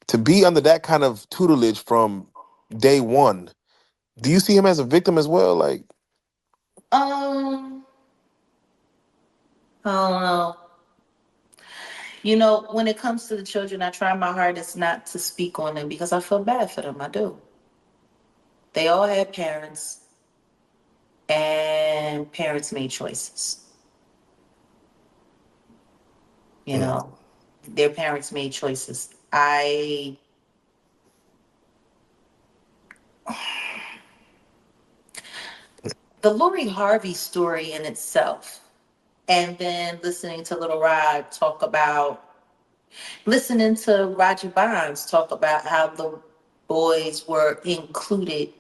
to be under that kind of tutelage from day one, do you see him as a victim as well? Like, Um, I don't know. You know, when it comes to the children, I try my hardest not to speak on them because I feel bad for them. I do. They all had parents, and parents made choices. You mm, know, their parents made choices. The Lori Harvey story in itself, and then listening to Roger Bonds talk about how the boys were included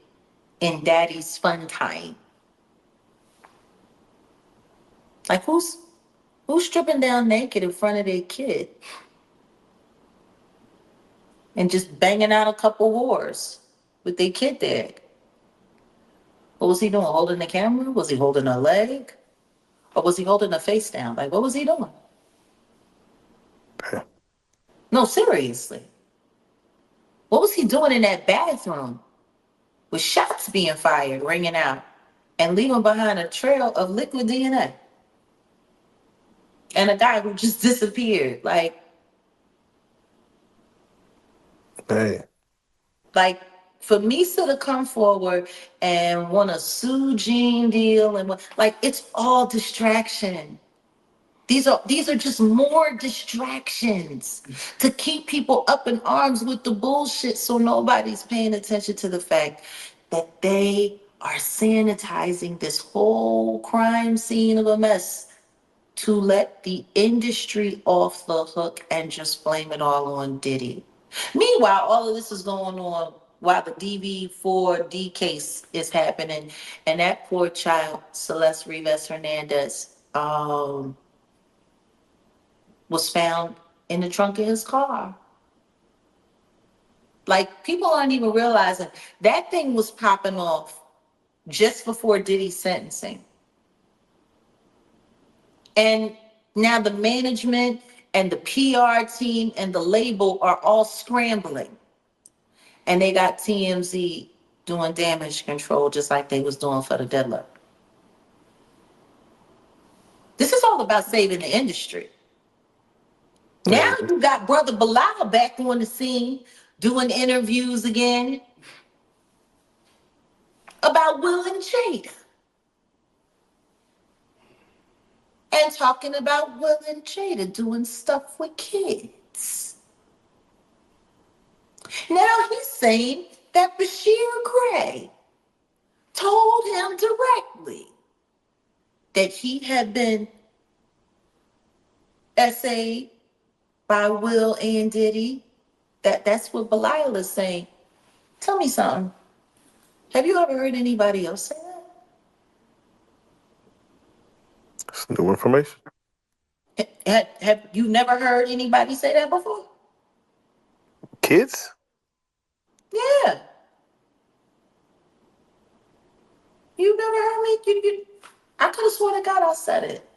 in daddy's fun time. Like who's stripping down naked in front of their kid and just banging out a couple whores with their kid there? What was he doing? Holding the camera? Was he holding her leg? Or was he holding her face down? Like what was he doing? okay. No, seriously. What was he doing in that bathroom with shots being fired, ringing out, and leaving behind a trail of liquid DNA? And a guy who just disappeared. Hey, Like for Misa to come forward and want to sue Gene Deal like it's all distraction. These are just more distractions to keep people up in arms with the bullshit so nobody's paying attention to the fact that they are sanitizing this whole crime scene of a mess to let the industry off the hook and just blame it all on Diddy. Meanwhile, all of this is going on while the DV4D case is happening, and that poor child, Celeste Rivas Hernandez, was found in the trunk of his car. Like people aren't even realizing that thing was popping off just before Diddy's sentencing. And now the management and the PR team and the label are all scrambling. And they got TMZ doing damage control just like they was doing for the deadlift. This is all about saving the industry. Now hey, you got Brother Bilal back on the scene doing interviews again about Will and Jada and talking about Will and Jada doing stuff with kids. Now he's saying that Bashir Gray told him directly that he had been essayed by Will and Diddy. That's what Belial is saying. Tell me something. Have you ever heard anybody else say it's new information. that? Have you never heard anybody say that before? Kids? Yeah. You never heard me? I could have sworn to God I said it.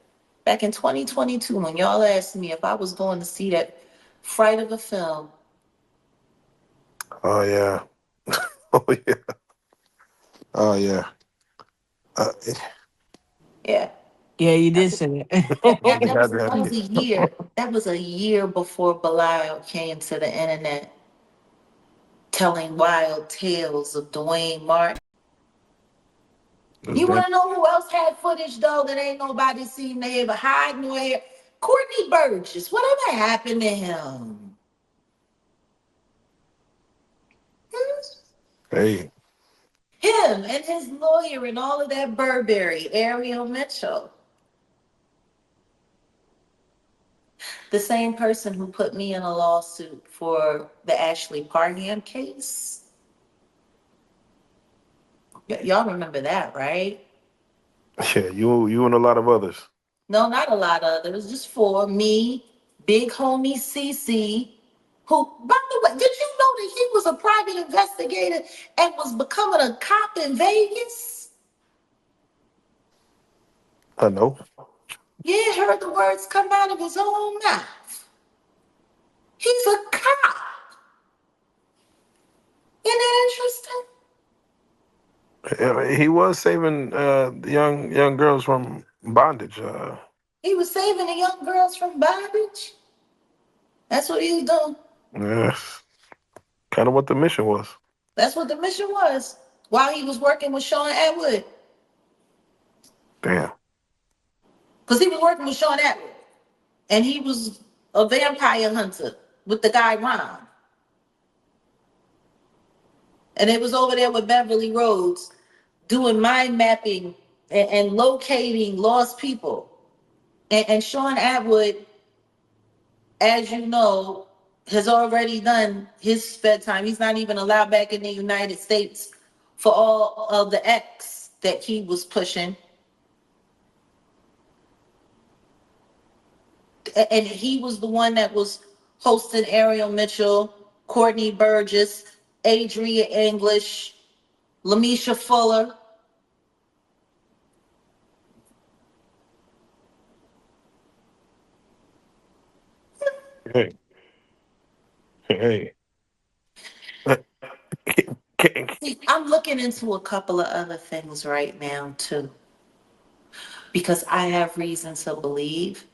Back in 2022 when y'all asked me if I was going to see that Fright of a film. Oh yeah. Oh yeah. Oh yeah. Uh, Yeah. Yeah, you That did was, say that, we it. that had was to have that was kids. a year. That was a year before Belial came to the internet telling wild tales of Dwayne Martin. It's You damn want to know who else had footage though that ain't nobody seen? They ever hide nor hair? Courtney Burgess. Whatever happened to him? Hmm? hey. Him and his lawyer and all of that Burberry, Ariel Mitchell. The same person who put me in a lawsuit for the Ashley Parham case. Y'all remember that, right? Yeah, you and a lot of others. No, not a lot of others, just four. Me, big homie CC, who, by the way, did you know that he was a private investigator and was becoming a cop in Vegas? I know. Yeah, heard the words come out of his own mouth. He's a cop. Yeah, he was saving young girls from bondage. He was saving the young girls from bondage. That's what he was doing. Yeah, kind of what the mission was. That's what the mission was. While he was working with Sean Atwood. Damn. Because he was working with Sean Atwood. And he was a vampire hunter with the guy Ron. And it was over there with Beverly Rhodes doing mind mapping and locating lost people. And Sean Atwood, as you know, has already done his bedtime. He's not even allowed back in the United States for all of the X that he was pushing. And he was the one that was hosting Ariel Mitchell, Courtney Burgess, Adria English, Lamisha Fuller. Hey, hey. See, I'm looking into a couple of other things right now too, because I have reason to believe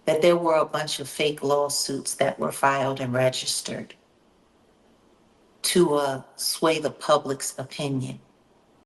that there were a bunch of fake lawsuits that were filed and registered to sway the public's opinion.